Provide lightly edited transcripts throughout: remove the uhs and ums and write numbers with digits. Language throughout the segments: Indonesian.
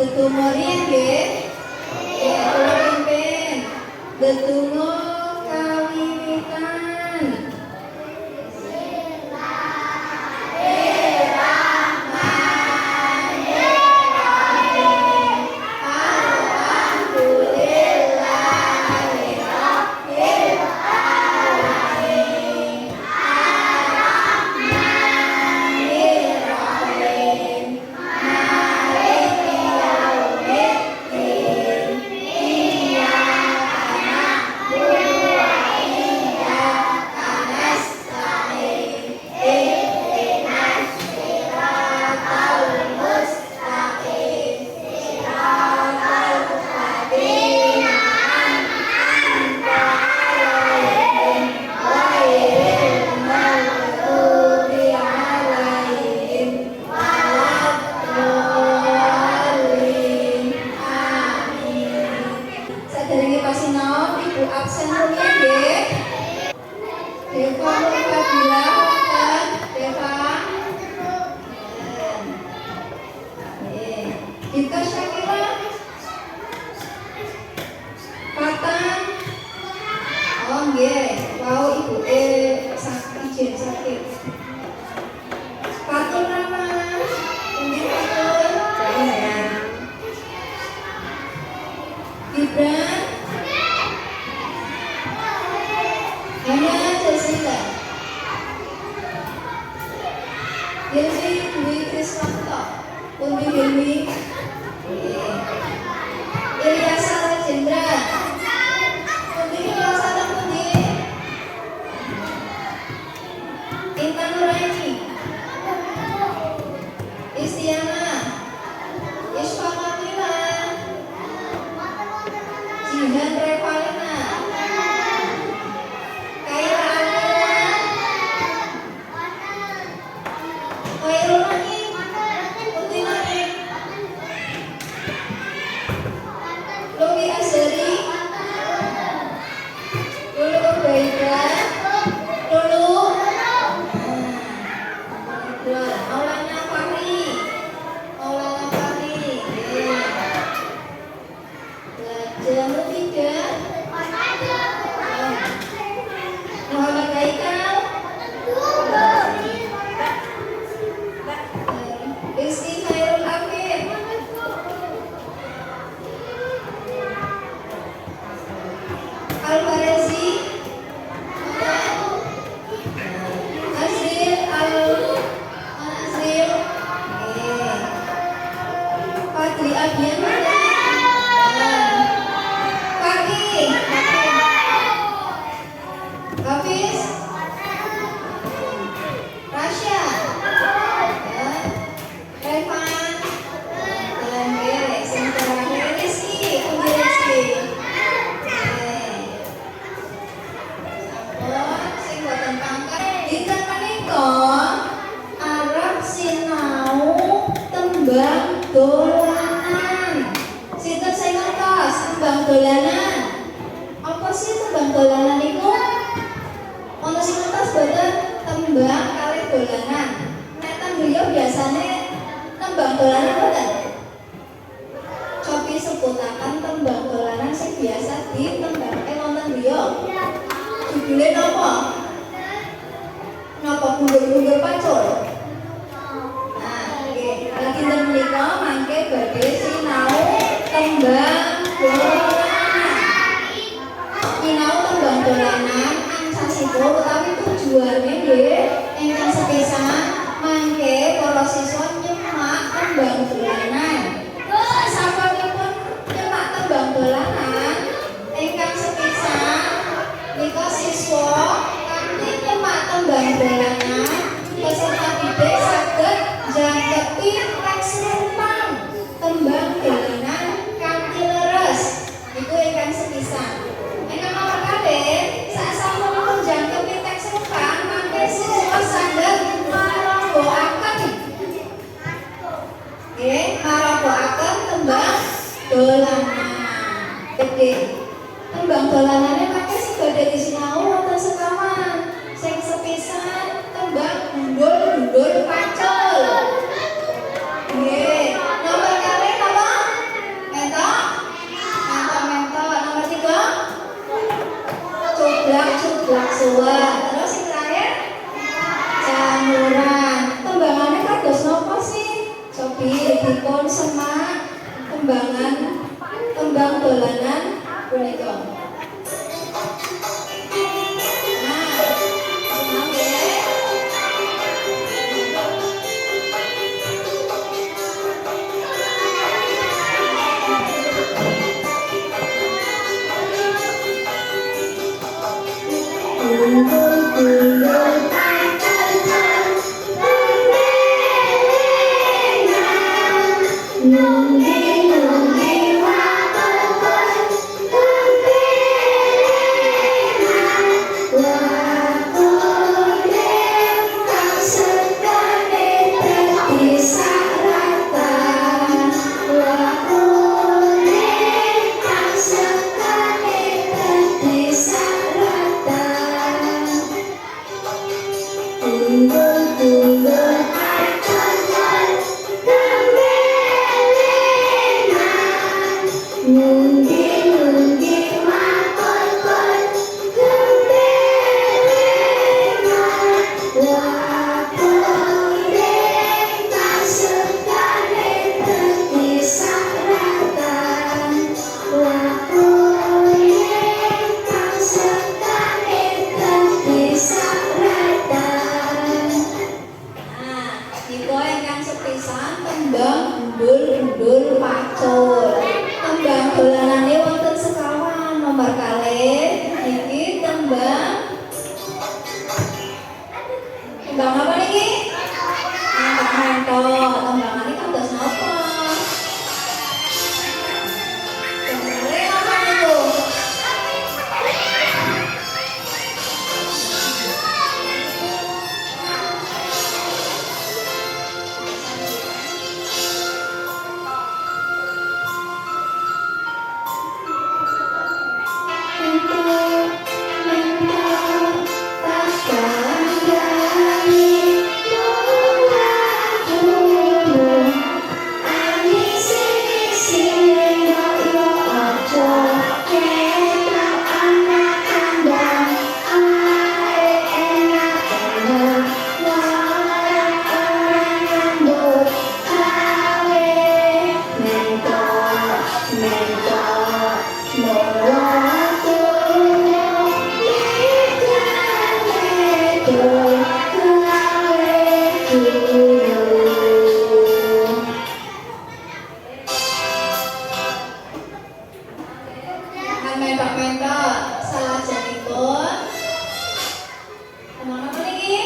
Tetunggu riyen nggih. Ya, kula pimpin. Tetunggu kawiwitan. Tembang dolanane pakai sing badhe disinau wonten sekawan. Sing sepisan tembang gundul-gundul pacul. Nggih, nomor kalih napa? tembang dolanan punika. Undul pacul. Tembang dolanane wonten sekawan. Nomor kalih niki tembang apa niki? Mentok. Tembangane kados napa? Tembangane apa niku? Mentok-mentok salajengipun tembang apa niki?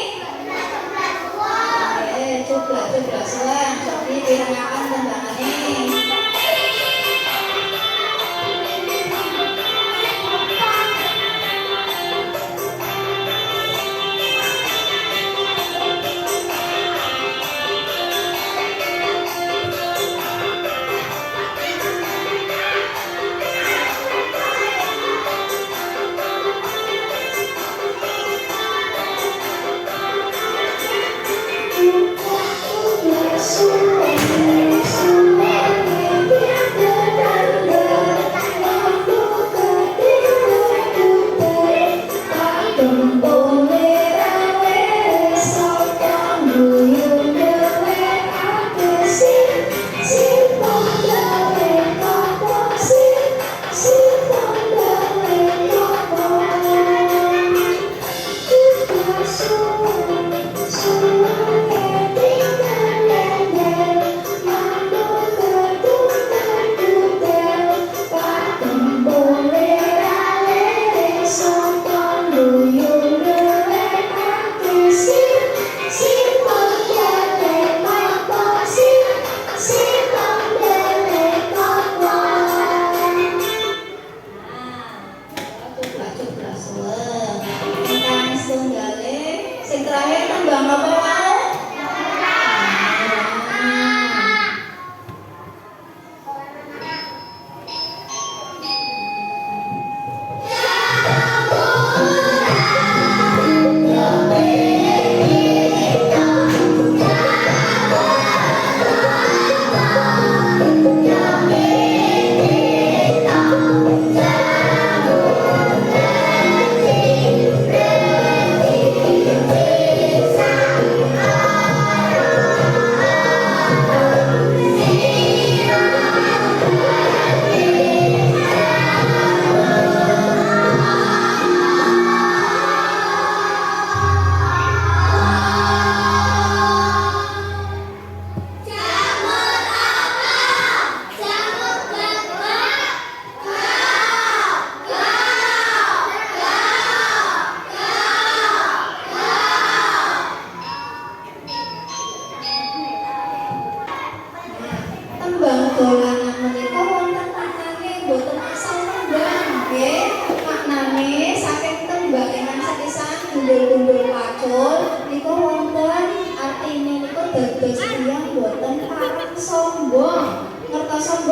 Coba selang jadi pirengaken tembangane.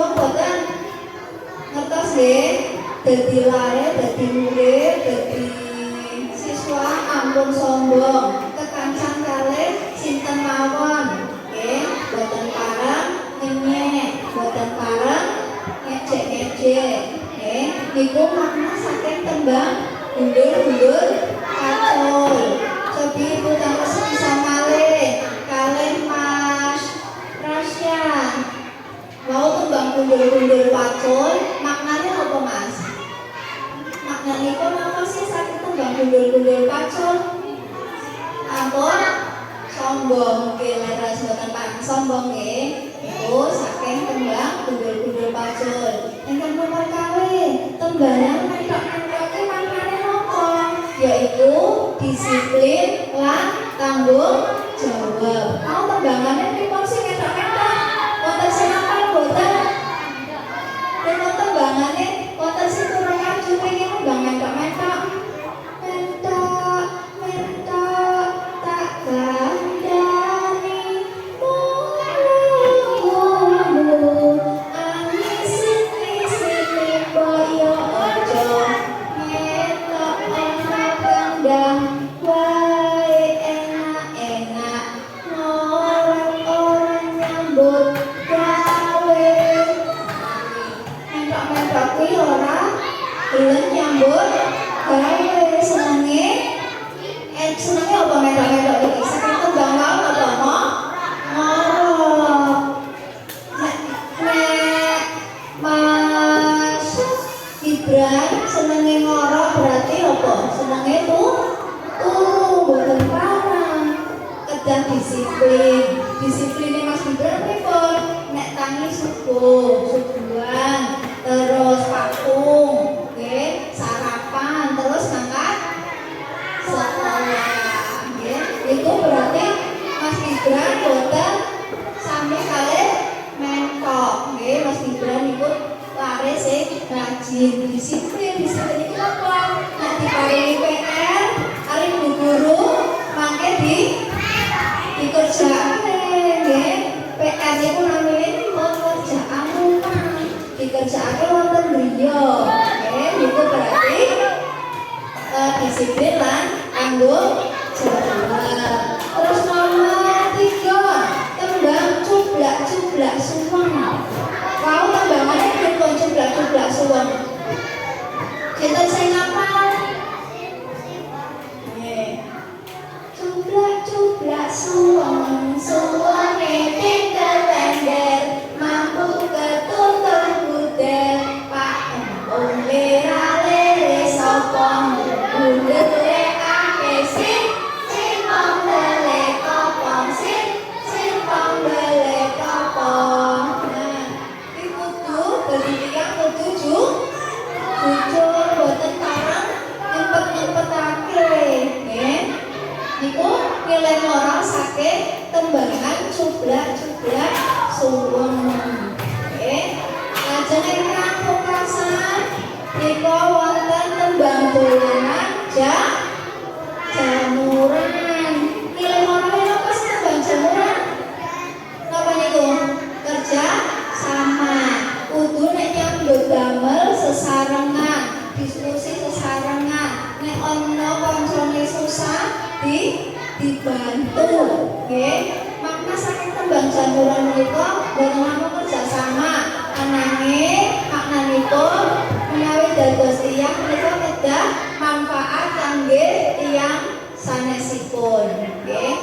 sombong boten? Ngertos nggih? Dadi lae, dadi murid, dadi siswa ampun sombong. Kekancan kalih sinten mawon. Nggih, boten pareng ngenyek, boten pareng ngejek-ngejek. Nggih, niku makna saking tembang undur-undur kacul. Cobi ibu terus bisa malih kalih Mas Rasyan. Mau tembang undur-undur kacul, maknanya apa Mas? Maknanya itu apa sih saking tembang undur-undur kacul? Ampun sombong, nggih leres boten pareng sombong nggih. Iku saking tembang undur-undur kacul. Ingkang nomor kalih, tembangan mentok-mentoke maknane napa? Yaitu disiplin lan tanggung jawab. Mau tembangannya pripun sih ketok-ketok? Wonten sing hafal boten? Pripun tembangannya? Wonten sing kurang aju pengen nembang mentok-mentok? Mentok, mentok, tak kandhani mulu. Angin sini-sini boyo ojo ngetok ana kendang wae enak-enak orang-orang nyambut gawe. Mentok-mentok kuwi ora gelem nyambut gawe senenge senenge apa mentok-mentok iki saking tembang laut apa ngorok. Nek Mas Gibran senenge ngorok berarti apa? Senenge turu boten parang. Kedah disiplin. Disipline Mas Gibran pripun? Nek tangi subuhan, terus pakung, nggih, sarapan, terus ngangkat sekolah, nggih. Itu berarti Mas Gibran boten sami kalih mentok, nggih. Mas Gibran iku lare sing rajin, disiplin iki apa? Nek diparingi PR, ari Bu Guru mangke dikerjakake, nggih. PR niku namine pekerjaan rumah. Dikerjakake wonten griya. Nggih, niku berarti disiplin lan tanggung jawab. Terus nomor 3, tembang cublak-cublak suweng. Kau tembangannya pripun cublak-cublak suweng? Sinten sing hafal? Nggih. Cublak-cublak suweng, suwenge tender-tender, mampu ketutup budel, Pak Empung lera-lere sapa budele ake sing pembele kopong sing pembele kopong. Nah, iki kudu dadi tiyang kudu jujur boten pareng nyempet-nyempetake, nggih. Niku nilai moral saking tembangan cublak-cublak suweng. Nggih. Lajeng ingkang pungkasan nika wonten tembang dolanan jamuran. Nilai moralnya apa sih tembang jamuran? Napa niku? Kerja sama. Kudu nek nyambut damel sesarengan, diskusi sesarengan. Nek ana kancane susah dibantu, nggih. Makna saking tembang jamuran menika boten namung kerjasama, ananging maknanipun menawi dados tiyang menika kedah manfaat kangge tiyang sanesipun, nggih.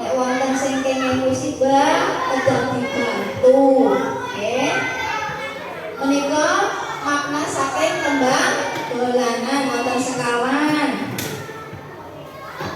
Nek wonten sing kenging musibah kedah dibantu, nggih. Menika makna saking tembang dolanan wonten sekawan.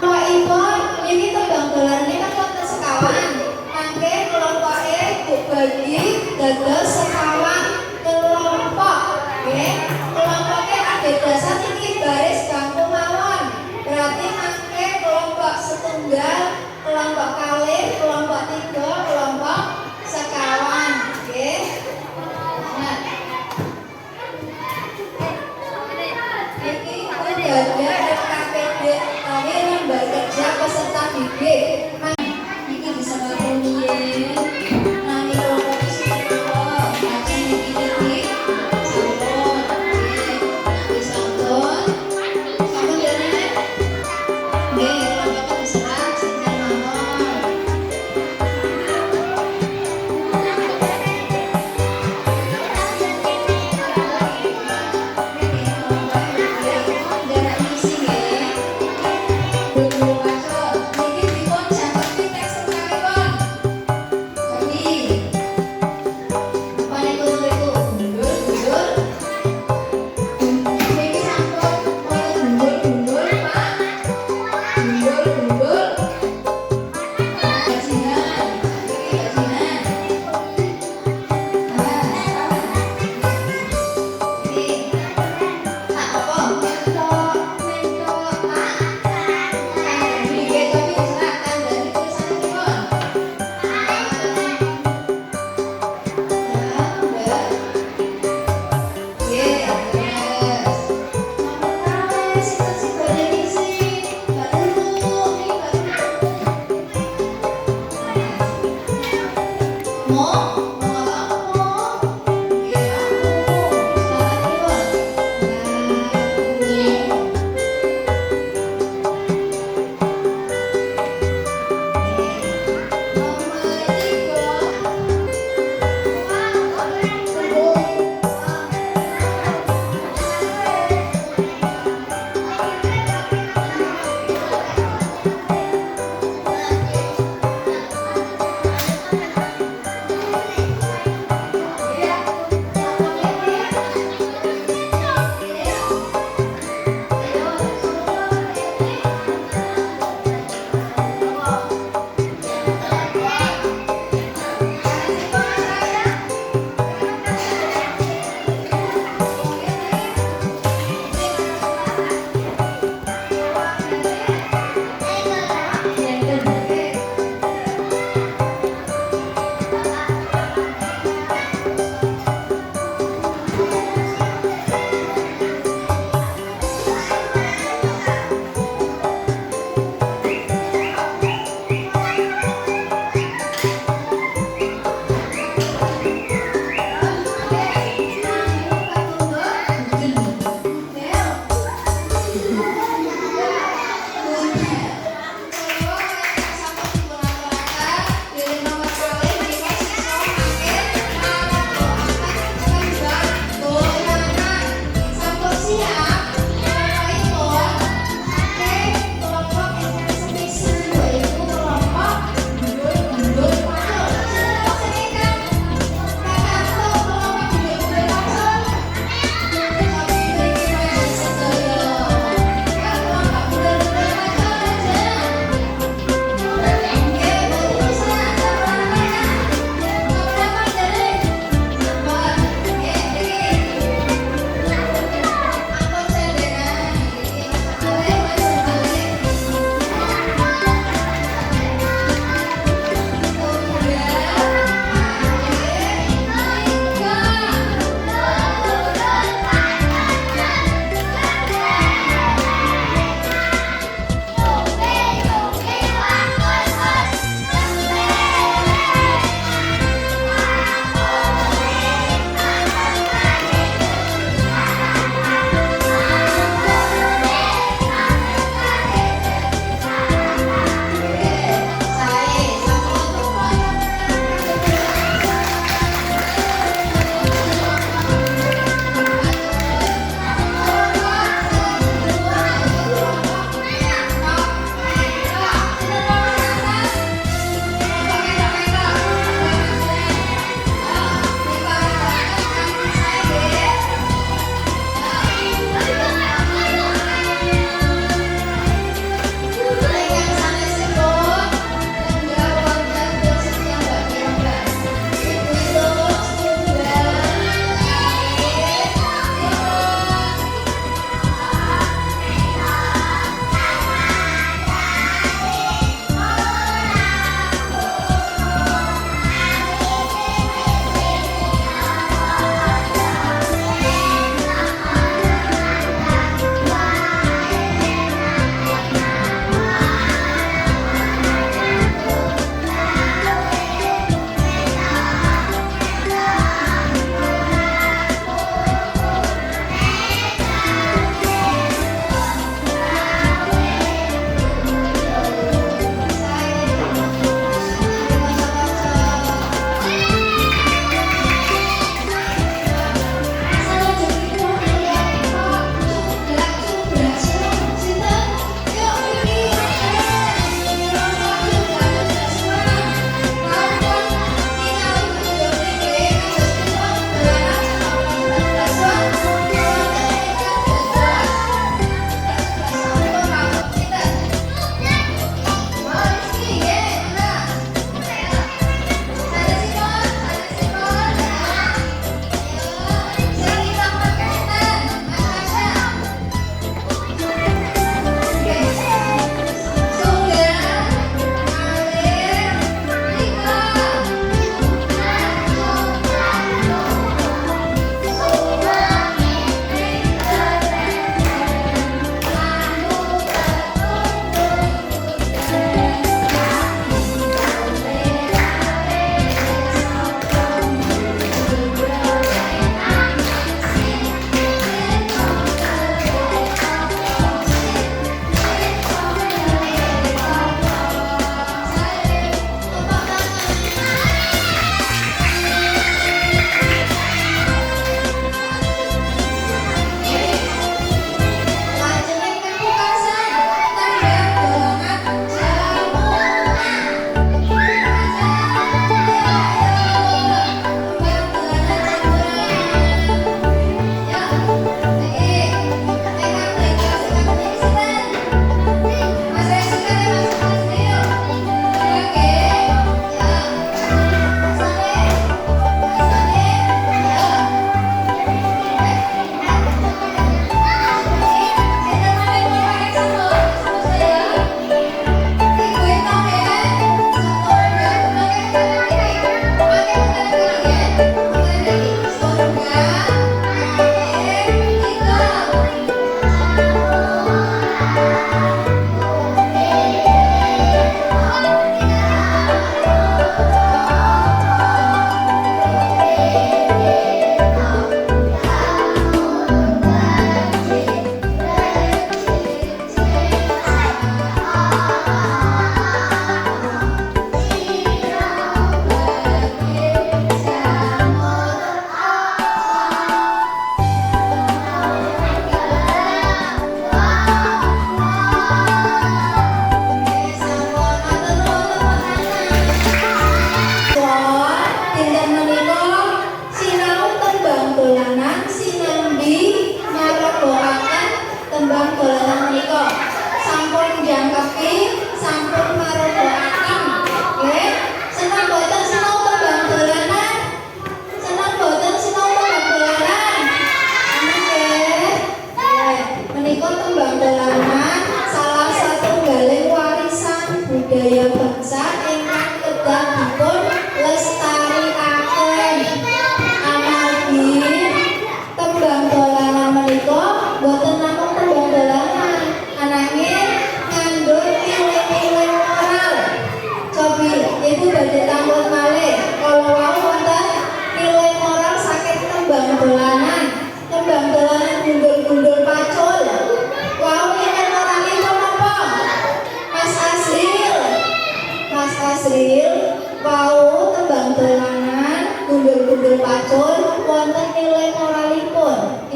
Kelompokipun niki tembang dolanan ini kan wonten sekawan. Mangke kelompoke dibagi dados sekawan kelompok, nggih. Kelompoke adhedhasan iki baris ganggu mawon. Berarti mangke kelompok setunggal, kelompok kalih, kelompok 3, kelompok sekawan, nggih. Nah, iki ada RKPD kami lembaga kerja peserta didik. Iki bisa ngerti nami kelompok siswa, lajeng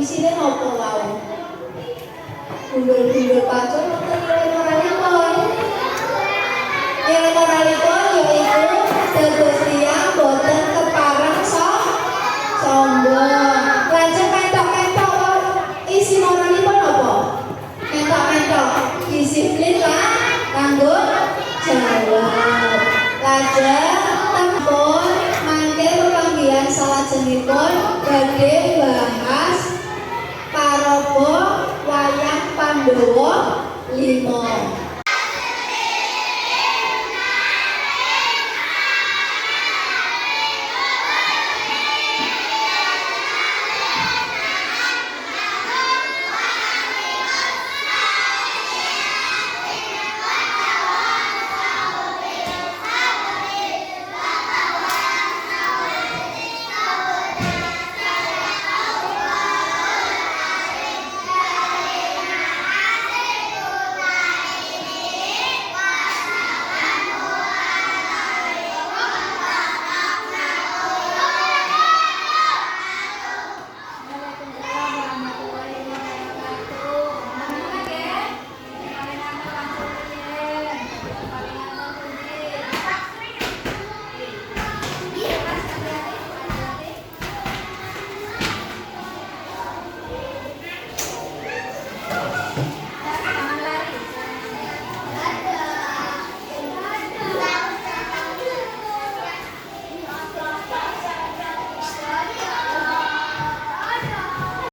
isine apa wae? Gundul-gundul pacul wonten nilai moralipun. Nilai moralipun yaiku dados tiyang boten kepareng sombong. Lajeng mentok-mentok isi moralipun apa? Mentok-mentok disiplin lan tanggung jawab. Lajeng tempun mangke pepanggihan salajengipun badhe bahas paraga wayang Pandhawa 5.